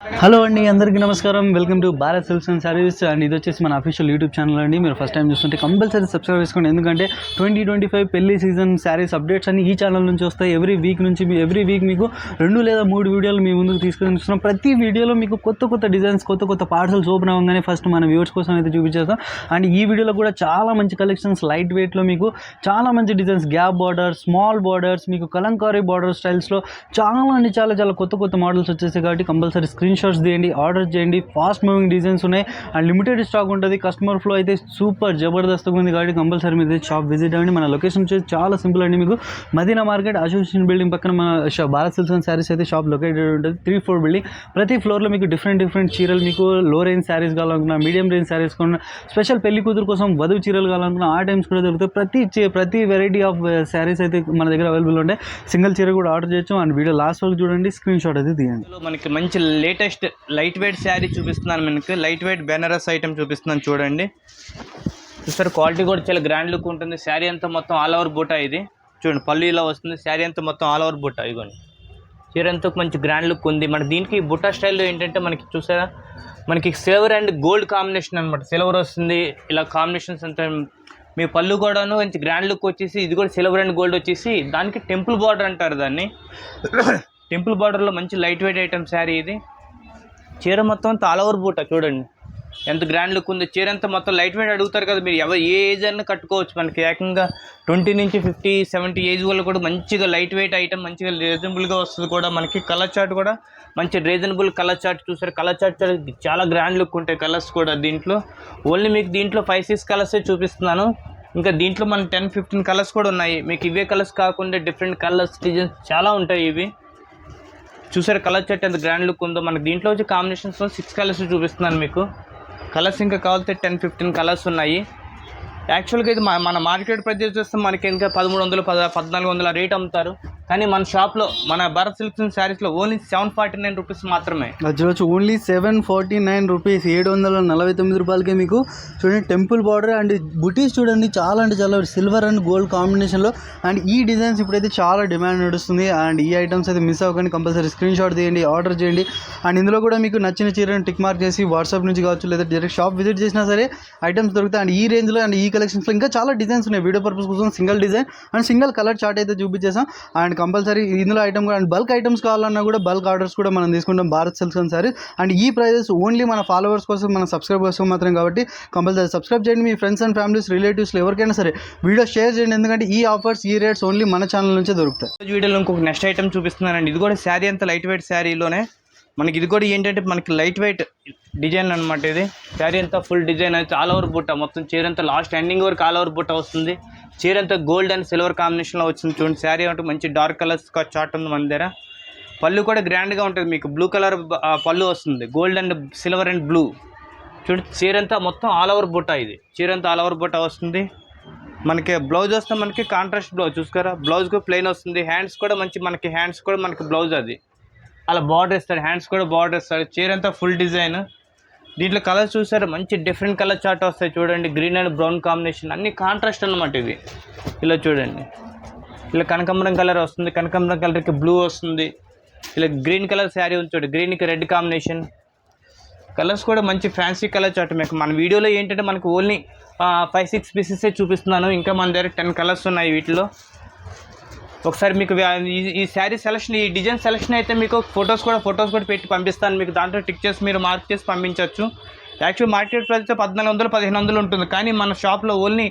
Hello అండి, అందరికీ నమస్కారం. Welcome to Bharat silks and saris. And ఇది వచ్చేసి మన అఫీషియల్ యూట్యూబ్ ఛానల్ అండి. మీరు ఫస్ట్ టైం చూస్తుంటే కంపల్సరీ సబ్స్క్రైబ్ చేసుకోండి. ఎందుకంటే 2025 పెళ్లి సీజన్ శారీస్ అప్డేట్స్ అన్ని ఈ ఛానల్ నుంచి వస్తాయి. ఎవ్రీ వీక్ మీకు 2 లేదా 3 వీడియోలు మీ ముందుకు తీసుకొని వస్తున్నాం. ప్రతి వీడియోలో మీకు కొత్త డిజైన్స్, కొత్త పార్సల్స్ ఓపెన్ అవ్వగానే ఫస్ట్ మన వ్యూవర్స్ కోసం అయితే చూపించేస్తాం. అండ్ ఈ వీడియోలో కూడా చాలా మంచి కలెక్షన్స్, లైట్ వెయిట్లో మీకు చాలా మంచి designs, gap borders, small borders, మీకు కలంకారీ బార్డర్ స్టైల్స్లో చాలా కొత్త మోడల్స్ వచ్చేసాయి. కాబట్టి కంపల్సరీ స్క్రీన్ షాట్స్ తీయండి, ఆర్డర్ చేయండి. ఫాస్ట్ మూవింగ్ డిజైన్స్ ఉన్నాయి అండ్ లిమిటెడ్ స్టాక్ ఉంటుంది. కస్టమర్ ఫ్లో అయితే సూపర్ జబర్దస్త్గా ఉంది. కాబట్టి కంపల్సరీ మీరు షాప్ విజిట్ అవ్వండి. మన లొకేషన్ వచ్చేసి చాలా సింపుల్ అండి. మీకు మదీనా మార్కెట్ అసోసియేషన్ బిల్డింగ్ పక్కన మన భారత్ సిల్క్స్ అండ్ శారీస్ అయితే షాప్ లొకేటెడ్ ఉంటుంది. 3-4 బిల్డింగ్. ప్రతి ఫ్లోర్లో మీకు డిఫరెంట్ చీరలు, మీకు లో రేంజ్ శారీస్ కావాలనుకున్నా, మీడియం రేంజ్ శారీస్ కొన్నా, స్పెషల్ పెళ్లి కూతురు కోసం వధువు చీరలు కావాలనుకున్నా ఆ టైమ్స్ కూడా దొరుకుతాయి. ప్రతి వెరైటీ ఆఫ్ శారీస్ అయితే మన దగ్గర అవైలబుల్ ఉంటాయి. సింగిల్ చీర కూడా ఆర్డర్ చేయొచ్చు. అండ్ వీడియో లాస్ట్ వరకు చూడండి, స్క్రీన్ షాట్ అయితే తీయండి. మనకి మంచి లేటెస్ట్ లైట్ వెయిట్ శారీ చూపిస్తున్నాను. మనకి లైట్ వెయిట్ బెనారస్ ఐటమ్ చూపిస్తున్నాను చూడండి. చూస్తారు క్వాలిటీ కూడా చాలా గ్రాండ్ లుక్ ఉంటుంది. శారీ అంతా మొత్తం ఆల్ ఓవర్ బూటా. ఇది చూడండి, పళ్ళు ఇలా వస్తుంది. శారీ అంతా మొత్తం ఆల్ ఓవర్ బూటా. ఇదిగోండి, చీర అంతా మంచి గ్రాండ్ లుక్ ఉంది. మన దీనికి బుట్టా స్టైల్లో ఏంటంటే మనకి చూసారా, మనకి సిల్వర్ అండ్ గోల్డ్ కాంబినేషన్ అనమాట. సిల్వర్ వస్తుంది, ఇలా కాంబినేషన్స్ అంతా. మీ పళ్ళు కూడాను మంచి గ్రాండ్ లుక్ వచ్చేసి, ఇది కూడా సిల్వర్ అండ్ గోల్డ్ వచ్చేసి, దానికి టెంపుల్ బార్డర్ అంటారు దాన్ని. టెంపుల్ బార్డర్లో మంచి లైట్ వెయిట్ ఐటమ్ శారీ ఇది. చీర మొత్తం అంతా ఆల్ ఓవర్ బూట చూడండి, ఎంత గ్రాండ్ లుక్ ఉంది. చీర అంతా మొత్తం లైట్ వెయిట్ అడుగుతారు కదా మీరు, ఏ ఏజ్ అయినా కట్టుకోవచ్చు. మనకి ఏకంగా 20 నుంచి 50-70 ఏజ్ వాళ్ళు కూడా మంచిగా లైట్ వెయిట్ ఐటమ్, మంచిగా రీజనబుల్గా వస్తుంది కూడా. మనకి కలర్ చార్ట్ కూడా మంచి రీజనబుల్ కలర్ చార్ట్ చూసారు. కలర్ చార్ట్ చాలా గ్రాండ్ లుక్ ఉంటాయి కలర్స్ కూడా దీంట్లో. ఓన్లీ మీకు దీంట్లో 5-6 కలర్సే చూపిస్తున్నాను. ఇంకా దీంట్లో మన 10-15 కలర్స్ కూడా ఉన్నాయి. మీకు ఇవే కలర్స్ కాకుండా డిఫరెంట్ కలర్స్, డిజైన్స్ చాలా ఉంటాయి. ఇవి చూసారు కలర్ చార్ట్ ఎంత గ్రాండ్ లుక్ ఉందో. మనకి దీంట్లో వచ్చి కాంబినేషన్స్లో 6 కలర్స్ చూపిస్తున్నాను మీకు. కలర్స్ ఇంకా కావాలంటే 10-15 కలర్స్ ఉన్నాయి. యాక్చువల్గా ఇది మన మార్కెట్ ప్రైస్ చూస్తే మనకి ఇంకా 1300-1400 రేట్ అమ్ముతారు. కానీ మన షాప్లో, మన భారత్ సిల్క్స్ అండ్ శారీస్లో ఓన్లీ 749 రూపీస్ మాత్రమే. అది చూడవచ్చు, ఓన్లీ 749 రూపీస్, 799 రూపాయలకే మీకు చూడండి టెంపుల్ బార్డర్ అండ్ బుటీస్ చూడండి. చాలా సిల్వర్ అండ్ గోల్డ్ కాంబినేషన్లో. అండ్ ఈ డిజైన్స్ ఇప్పుడైతే చాలా డిమాండ్ నడుస్తుంది. అండ్ ఈ ఐటమ్స్ అయితే మిస్ అవ్వకండి, కంపల్సరీ స్క్రీన్ షాట్ తీయండి, ఆర్డర్ చేయండి. అండ్ ఇందులో కూడా మీకు నచ్చిన చీరను టిక్ మార్క్ చేసి వాట్సాప్ నుంచి కావచ్చు, లేదా డైరెక్ట్ షాప్ విజిట్ చేసినా సరే ఐటమ్స్ దొరుకుతాయి. అండ్ ఈ రేంజ్లో అండ్ ఈ కలెక్షన్స్లో ఇంకా చాలా డిజైన్స్ ఉన్నాయి. వీడియో పర్పస్ కోసం single design and single colour chart అయితే చూపించేసాం. అండ్ కంపల్సరీ ఇందులో ఐటమ్ కూడా, అండ్ బల్క్ ఐటమ్స్ కావాలన్నా కూడా బల్క్ ఆర్డర్స్ కూడా మనం తీసుకుంటాం Bharat silks and saris. And ఈ ప్రైజెస్ ఓన్లీ మన ఫాలోవర్స్ కోసం, మన సబ్స్క్రైబర్స్ కోసం మాత్రం. కాబట్టి కంపల్సరీ సబ్స్క్రైబ్ చేయండి. మీ ఫ్రెండ్స్ అండ్ ఫ్యామిలీస్, రిలేటివ్స్లో ఎవరికైనా సరే వీడియో షేర్ చేయండి. ఎందుకంటే ఈ ఆఫర్స్, ఈ రేట్స్ ఓన్లీ మన ఛానల్ నుంచే దొరుకుతాయి. వీడియోలో ఇంకొక నెక్స్ట్ ఐటమ్ చూపిస్తున్నానండి. ఇది కూడా శారీ అంతా లైట్ వెయిట్ శారీలోనే. మనకి ఇది కూడా ఏంటంటే మనకి లైట్ వెయిట్ డిజైన్ అనమాట. ఇది శారీ అంతా ఫుల్ డిజైన్ అయితే ఆల్ ఓవర్ బుట్ట, మొత్తం చీర అంతా లాస్ట్ ఎండింగ్ వరకు ఆల్ ఓవర్ బుట్ట వస్తుంది. చీర అంతా గోల్డ్ అండ్ సిల్వర్ కాంబినేషన్లో వచ్చింది చూడండి. శారీ అంటే మంచి డార్క్ కలర్స్ చార్ట్ ఉంది మన దగ్గర. పళ్ళు కూడా గ్రాండ్గా ఉంటుంది. మీకు బ్లూ కలర్ పళ్ళు వస్తుంది, gold and silver and blue చూడండి. చీర అంతా మొత్తం ఆల్ ఓవర్ బుట్ట. ఇది చీర అంతా ఆల్ ఓవర్ బుట్ట వస్తుంది. మనకి బ్లౌజ్ వస్తే మనకి కాంట్రాస్ట్ బ్లౌజ్ చూసుకోరా, బ్లౌజ్కి ప్లెయిన్ వస్తుంది. హ్యాండ్స్ కూడా మనకి హ్యాండ్స్ కూడా మనకి బ్లౌజ్ అది అలా బార్డర్ ఇస్తాడు, హ్యాండ్స్ కూడా బార్డర్ ఇస్తాడు. చీర అంతా ఫుల్ డిజైన్. దీంట్లో కలర్స్ చూసారు, మంచి డిఫరెంట్ కలర్ చార్ట్ వస్తాయి చూడండి. గ్రీన్ అండ్ బ్రౌన్ కాంబినేషన్, అన్ని కాంట్రాస్ట్ అనమాట. ఇది ఇలా చూడండి, ఇలా కనకాంబరం కలర్ వస్తుంది, కనకాంబరం కలర్కి బ్లూ వస్తుంది. ఇలా గ్రీన్ కలర్ శారీ ఉంది చూడండి, గ్రీన్కి రెడ్ కాంబినేషన్. కలర్స్ కూడా మంచి ఫ్యాన్సీ కలర్ చార్ట్. మీకు మన వీడియోలో ఏంటంటే మనకు ఓన్లీ 5-6 పీసెసే చూపిస్తున్నాను. ఇంకా మన దగ్గర 10 కలర్స్ ఉన్నాయి వీటిలో. ఒకసారి మీకు ఈ శారీ సెలెక్షన్, ఈ డిజైన్ సెలెక్షన్ అయితే మీకు ఫొటోస్ కూడా పెట్టి పంపిస్తాను. మీకు దాంట్లో టిక్ చేసి మీరు మార్క్ చేసి పంపించవచ్చు. యాక్చువల్ మార్కెట్ ప్రైస్ 1400-1500 ఉంటుంది. కానీ మన షాప్లో ఓన్లీ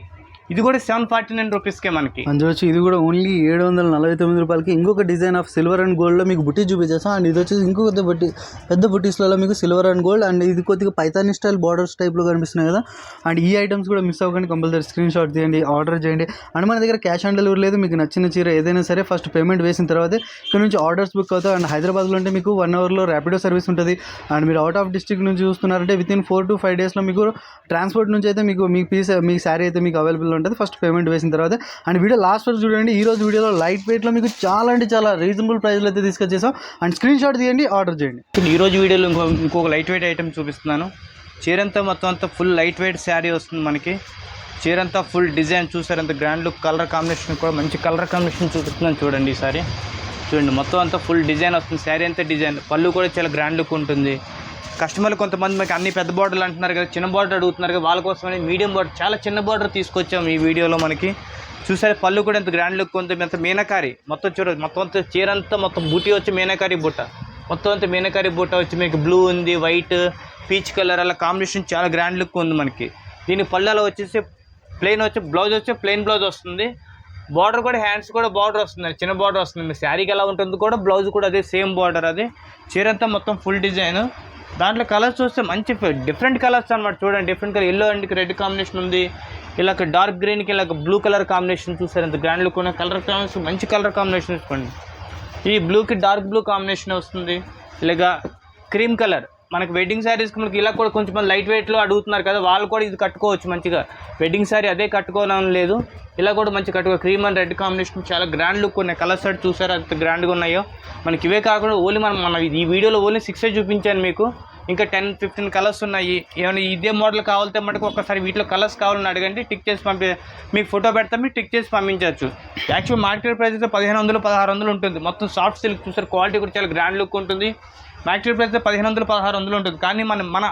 ఇది కూడా 749 రూపీస్కే మనకి. అందులో ఇది కూడా ఓన్లీ 749 రూపాయలకి. ఇంకొక డిజైన్ ఆఫ్ సిల్వర్ అండ్ గోల్డ్లో మీకు బుటీ చూపించేస్తాం. అండ్ ఇది వచ్చేసి ఇంకొక పెద్ద బుటీస్లలో మీకు సిల్వర్ అండ్ గోల్డ్. అండ్ ఇది కొద్దిగా పైతానీ స్టైల్ బార్డర్స్ టైప్లో కనిపిస్తున్నాయి కదా. అండ్ ఈ ఐటమ్స్ కూడా మిస్ అవ్వకండి, కంపల్సరీ స్క్రీన్ షాట్ తీయండి, ఆర్డర్ చేయండి. అండ్ మన దగ్గర క్యాష్ ఆన్ డెలివరీ లేదు. మీకు నచ్చిన చీర ఏదైనా సరే ఫస్ట్ పేమెంట్ వేసిన తర్వాత ఇక్కడ నుంచి ఆర్డర్స్ బుక్ అవుతాయి. అండ్ హైదరాబాద్లో ఉంటే మీకు 1 అవర్లో ర్యాపిడో సర్వీస్ ఉంటుంది. అండ్ మీరు అవుట్ ఆఫ్ డిస్ట్రిక్ట్ నుంచి చూస్తున్నారంటే వితిన్ 4 to 5 డేస్లో మీకు ట్రాన్స్పోర్ట్ నుంచి అయితే మీ శారీ అయితే మీకు అవైలబుల్ ఉంటుంది ఫస్ట్ పేమెంట్ వేసిన తర్వాత. అండ్ వీడియో లాస్ట్ వరకు చూడండి. ఈ రోజు వీడియోలో లైట్ వెయిట్లో మీకు చాలా రీజనబుల్ ప్రైస్లో అయితే తీసుకొచ్చేసాం. అండ్ స్క్రీన్ షాట్ తీయండి, ఆర్డర్ చేయండి. ఈ రోజు వీడియోలో ఇంకొక లైట్ వెయిట్ ఐటమ్ చూపిస్తున్నాను. చీర అంతా మొత్తం అంతా ఫుల్ లైట్ వెయిట్ శారీ వస్తుంది మనకి. చీర అంతా ఫుల్ డిజైన్ చూసారు, అంత గ్రాండ్ లుక్. కలర్ కాంబినేషన్ కూడా మంచి కలర్ కాంబినేషన్ చూపిస్తున్నాను చూడండి. ఈసారి చూడండి మొత్తం అంతా ఫుల్ డిజైన్ వస్తుంది, శారీ అంతా డిజైన్. పళ్ళు కూడా చాలా గ్రాండ్ లుక్ ఉంటుంది. కస్టమర్లు కొంతమంది మనకి అన్ని పెద్ద బార్డర్లు అంటున్నారు కదా, చిన్న బార్డర్ అడుగుతున్నారు కదా, వాళ్ళ కోసమని మీడియం బార్డర్, చాలా చిన్న బార్డర్ తీసుకొచ్చాము ఈ వీడియోలో. మనకి చూసారు పళ్ళు కూడా ఎంత గ్రాండ్ లుక్ ఉంది, ఎంత మీనాకారి మొత్తం చూడదు. మొత్తం అంతా చీర అంతా మొత్తం బూటీ వచ్చి మీనాకారి బుట్ట, మొత్తం అంతా మీనాకారి బుట్ట వచ్చి మీకు బ్లూ ఉంది, వైట్, పీచ్ కలర్ అలా కాంబినేషన్ చాలా గ్రాండ్ లుక్ ఉంది మనకి. దీని పళ్ళలో వచ్చేసి ప్లెయిన్ వచ్చి బ్లౌజ్ వచ్చి ప్లెయిన్ బ్లౌజ్ వస్తుంది. బార్డర్ కూడా హ్యాండ్స్ కూడా బార్డర్ వస్తుంది, చిన్న బార్డర్ వస్తుంది. మీ శారీకి ఎలా ఉంటుంది కూడా బ్లౌజ్ కూడా అదే సేమ్ బార్డర్. అది చీర అంతా మొత్తం ఫుల్ డిజైన్. దాంట్లో కలర్స్ చూస్తే మంచి డిఫరెంట్ కలర్స్ అనమాట. చూడండి different colour, yellow and red combination ఉంది. ఇలా డార్క్ గ్రీన్కి ఇలా బ్లూ కలర్ కాంబినేషన్ చూసారు ఎంత గ్రాండ్ లుక్ ఉన్న కలర్ కాంబినేషన్, మంచి కలర్ కాంబినేషన్ చూసుకోండి. ఈ బ్లూకి డార్క్ బ్లూ కాంబినేషన్ వస్తుంది. ఇలాగా క్రీమ్ కలర్ మనకి వెడ్డింగ్ శారీస్కి మనకి ఇలా కూడా కొంచెం లైట్ వెయిట్లో అడుగుతున్నారు కదా, వాళ్ళు కూడా ఇది కట్టుకోవచ్చు మంచిగా. వెడ్డింగ్ శారీ అదే కట్టుకోవాలని లేదు, ఇలా కూడా మంచి కట్టుకో. క్రీమ్ అండ్ రెడ్ కాంబినేషన్ చాలా గ్రాండ్ లుక్ ఉన్నాయి. కలర్స్ అటు చూసారు అంత గ్రాండ్గా ఉన్నాయో. మనకి ఇవే కాకుండా ఓన్లీ మన ఈ వీడియోలో ఓన్లీ 6 చూపించాను మీకు. ఇంకా 10-15 కలర్స్ ఉన్నాయి. ఏమైనా ఇదే మోడల్ కావాలంటే మటుకు ఒకసారి వీటిలో కలర్స్ కావాలని అడగండి, టిక్ చేసి మీకు ఫోటో పెడతాం, మీకు టిక్ చేసి పంపించవచ్చు. యాక్చువల్ మార్కెట్ ప్రైస్ అయితే 1500-1600 ఉంటుంది. మొత్తం సాఫ్ట్ సిల్క్ చూసారు, క్వాలిటీ కూడా చాలా గ్రాండ్ లుక్ ఉంటుంది. మార్కెట్ ప్రైస్ 1500-1600 ఉంటుంది. కానీ మన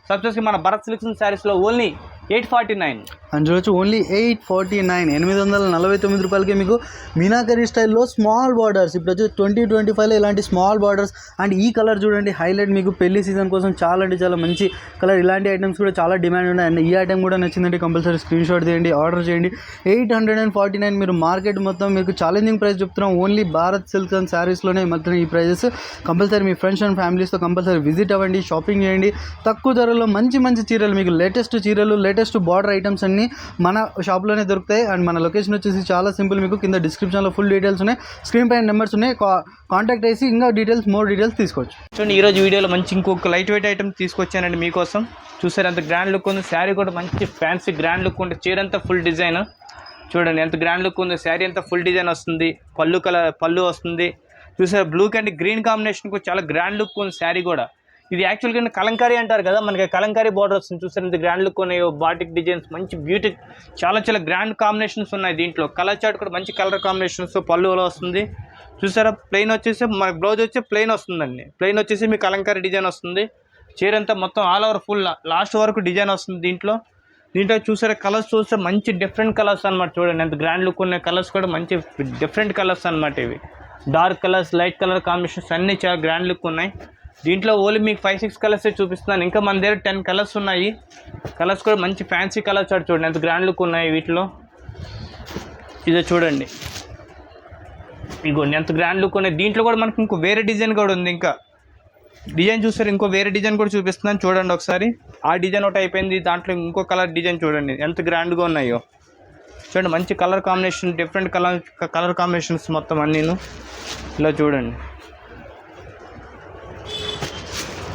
సబ్సిడీ మన భరత్ సిల్క్స్ శారీస్లో ఓన్లీ 849 అని చూడొచ్చు. ఓన్లీ 849, 849 రూపాయలకి మీకు మీనాకరీ స్టైల్లో స్మాల్ బార్డర్స్. ఇప్పుడు వచ్చి 2025లో ఇలాంటి స్మాల్ బార్డర్స్. అండ్ ఈ కలర్ చూడండి హైలైట్, మీకు పెళ్లి సీజన్ కోసం చాలా అంటే చాలా మంచి కలర్. ఇలాంటి ఐటమ్స్ కూడా చాలా డిమాండ్ ఉన్నాయి. అండ్ ఈ ఐటమ్ కూడా నచ్చిందంటే కంపల్సరీ స్క్రీన్ షాట్ తీయండి, ఆర్డర్ చేయండి. 849 మీరు మార్కెట్ మొత్తం మీకు ఛాలెంజింగ్ ప్రైస్ చెప్తున్నాం. ఓన్లీ భారత్ సిల్క్స్ అండ్ శారీస్లోనే మాత్రం ఈ ప్రైజెస్. కంపల్సరీ మీ ఫ్రెండ్స్ అండ్ ఫ్యామిలీస్తో కంపల్సరీ విజిట్ అవ్వండి, షాపింగ్ చేయండి. తక్కువ ధరలో మంచి మంచి చీరలు, మీకు లేటెస్ట్ చీరలు, లేటెస్ట్ బార్డర్ ఐటమ్స్ అన్నీ మన షాప్లోనే దొరుకుతాయి. అండ్ మన లొకేషన్ వచ్చేసి చాలా సింపుల్, మీకు కింద డిస్క్రిప్షన్లో ఫుల్ డీటెయిల్స్ ఉన్నాయి, స్క్రీన్ పైన నెంబర్స్ ఉన్నాయి, కాంటాక్ట్ చేసి ఇంకా మోర్ డీటెయిల్స్ తీసుకోవచ్చు. చూడండి ఈరోజు వీడియోలో మంచి ఇంకొక లైట్ వెయిట్ ఐటమ్ తీసుకొచ్చానండి మీకోసం. చూసారు ఎంత గ్రాండ్ లుక్ ఉంది. శారీ కూడా మంచి ఫ్యాన్సీ గ్రాండ్ లుక్ ఉంటుంది. చీర అంతా ఫుల్ డిజైన్ చూడండి ఎంత గ్రాండ్ లుక్ ఉంది. శారీ అంతా ఫుల్ డిజైన్ వస్తుంది, పళ్ళు వస్తుంది. చూసారు బ్లూ అండ్ గ్రీన్ కాంబినేషన్ కూడా చాలా గ్రాండ్ లుక్ ఉంది శారీ కూడా. ఇది యాక్చువల్గా కలంకారీ అంటారు కదా, మనకి కలంకారీ బార్డర్ వస్తుంది. చూసారు ఇంత గ్రాండ్ లుక్ ఉన్నాయి, బాటిక్ డిజైన్స్ మంచి బ్యూటీ, చాలా చాలా గ్రాండ్ కాంబినేషన్స్ ఉన్నాయి. దీంట్లో కలర్ చార్ట్ కూడా మంచి కలర్ కాంబినేషన్స్ పళ్ళులో వస్తుంది. చూసారా ప్లెయిన్ వచ్చేసి మన బ్లౌజ్ వచ్చి ప్లెయిన్ వస్తుందండి. ప్లెయిన్ వచ్చేసి మీకు కలంకారీ డిజైన్ వస్తుంది. చీర అంతా మొత్తం ఆల్ ఓవర్ ఫుల్ లాస్ట్ వరకు డిజైన్ వస్తుంది. దీంట్లో చూసారా కలర్స్ చూస్తే మంచి డిఫరెంట్ కలర్స్ అనమాట. చూడండి ఎంత గ్రాండ్ లుక్ ఉన్నాయి. కలర్స్ కూడా మంచి డిఫరెంట్ కలర్స్ అనమాట. ఇవి dark colours, light colour combinations అన్నీ చాలా గ్రాండ్ లుక్ ఉన్నాయి. దీంట్లో ఓన్లీ మీకు 5-6 కలర్సే చూపిస్తున్నాను. ఇంకా మన దగ్గర 10 కలర్స్ ఉన్నాయి. కలర్స్ కూడా మంచి ఫ్యాన్సీ కలర్స్ చూడండి ఎంత గ్రాండ్ లుక్ ఉన్నాయి వీటిలో. ఇదే చూడండి, ఇగో ఎంత గ్రాండ్ లుక్ ఉన్నాయి. దీంట్లో కూడా మనకి ఇంకో వేరే డిజైన్ కూడా ఉంది. ఇంకా డిజైన్ చూస్తారు, ఇంకో వేరే డిజైన్ కూడా చూపిస్తున్నాను చూడండి ఒకసారి. ఆ డిజైన్ ఒకటి అయిపోయింది, దాంట్లో ఇంకో కలర్ డిజైన్ చూడండి ఎంత గ్రాండ్గా ఉన్నాయో. చూడండి మంచి colour combination, different colour combinations మొత్తం అన్నీను. ఇలా చూడండి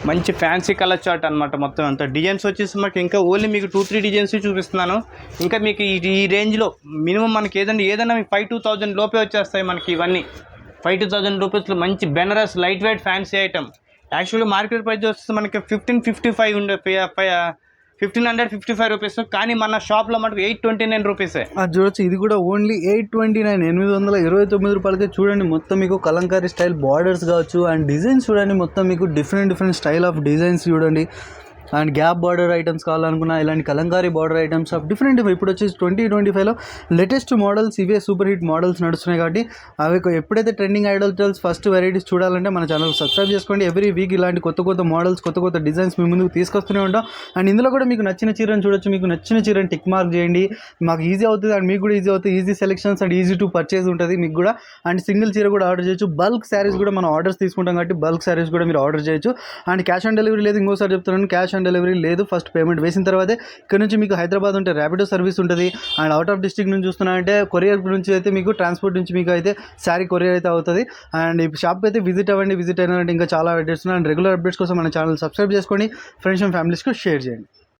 మంచి ఫ్యాన్సీ కలర్ చార్ట్ అనమాట. మొత్తం అంతా డిజైన్స్ వచ్చేసి మనకి ఇంకా ఓన్లీ మీకు 2-3 డిజైన్స్ చూపిస్తున్నాను. ఇంకా మీకు ఈ రేంజ్లో మినిమం మనకి ఏదైనా మీకు 5-2000 లోపే వచ్చేస్తాయి మనకి. ఇవన్నీ 5-2000 రూపీస్లో మంచి Banaras light weight fancy item. యాక్చువల్గా మార్కెట్ ప్రైస్ వచ్చేసి మనకి 1555 ఉండే 1555 రూపీస్. కానీ మన షాప్లో మనకు 829 రూపీసే. అది చూడొచ్చు, ఇది కూడా ఓన్లీ 829, 829 రూపాయలకే. చూడండి మొత్తం మీకు కలంకారీ స్టైల్ బార్డర్స్ కావచ్చు. అండ్ డిజైన్స్ చూడండి మొత్తం మీకు డిఫరెంట్ స్టైల్ ఆఫ్ డిజైన్స్ చూడండి. అండ్ గ్యాప్ బార్డర్ ఐటమ్స్ కావాలనుకున్నా ఇలాంటి Kalamkari border items of different. ఇప్పుడు వచ్చేసి 2025లో లేటెస్ట్ మోడల్స్, ఇవే సూపర్ హిట్ మోడల్స్ నడుస్తున్నాయి. కాబట్టి అవి ఎప్పుడైతే ట్రెండింగ్ ఐడల్స్ ఫస్ట్ వెరైటీస్ చూడాలంటే మన ఛానల్ సబ్స్క్రైబ్ చేసుకోండి. ఎవ్రీ వీక్ ఇలాంటి కొత్త మోడల్స్, కొత్త డిజైన్స్ మీ ముందుకు తీసుకొస్తూనే ఉంటాం. అండ్ ఇందులో కూడా మీకు నచ్చిన చీరను చూడొచ్చు. మీకు నచ్చిన చీరని టిక్ మార్క్ చేయండి, మాకు ఈజీ అవుతుంది. అండ్ మీకు కూడా ఈజీ అవుతుంది. Easy selections and easy to purchase ఉంటుంది మీకు కూడా. అండ్ సింగిల్ చీర కూడా ఆర్డర్ చేయొచ్చు. బల్క్ శారీస్ కూడా మనం ఆర్డర్స్ తీసుకుంటాం కాబట్టి బల్క్ శారీస్ కూడా మీరు ఆర్డర్ చేయొచ్చు. అండ్ క్యాష్ ఆన్ డెలివరీ లేదు, ఇంకోసారి చెప్తున్నాను, క్యాష్ ఆన్ డెలివరీ లేదు. ఫస్ట్ పేమెంట్ వేసిన తర్వాతే ఇక్కడ నుంచి మీకు హైదరాబాద్ ఉంటే ర్యాపిడో సర్వీస్ ఉంటుంది. అండ్ అవుట్ ఆఫ్ డిస్ట్రిక్ట్ నుంచి చూస్తున్నారంటే కొరియర్ నుంచి అయితే మీకు ట్రాన్స్పోర్ట్ నుంచి మీకు అయితే శారీ కొరియర్ అయితే అవుతుంది. అండ్ ఈ షాప్కి అయితే విజిట్ అవ్వండి. విజిట్ అయినారంటే ఇంకా చాలా అప్డేట్స్ ఉన్నాయి. అండ్ రెగ్యులర్ అప్డేట్స్ కోసం మన ఛానల్ సబ్స్క్రైబ్ చేసుకోండి. ఫ్రెండ్స్ అండ్ ఫ్యామిలీస్కి షేర్ చేయండి.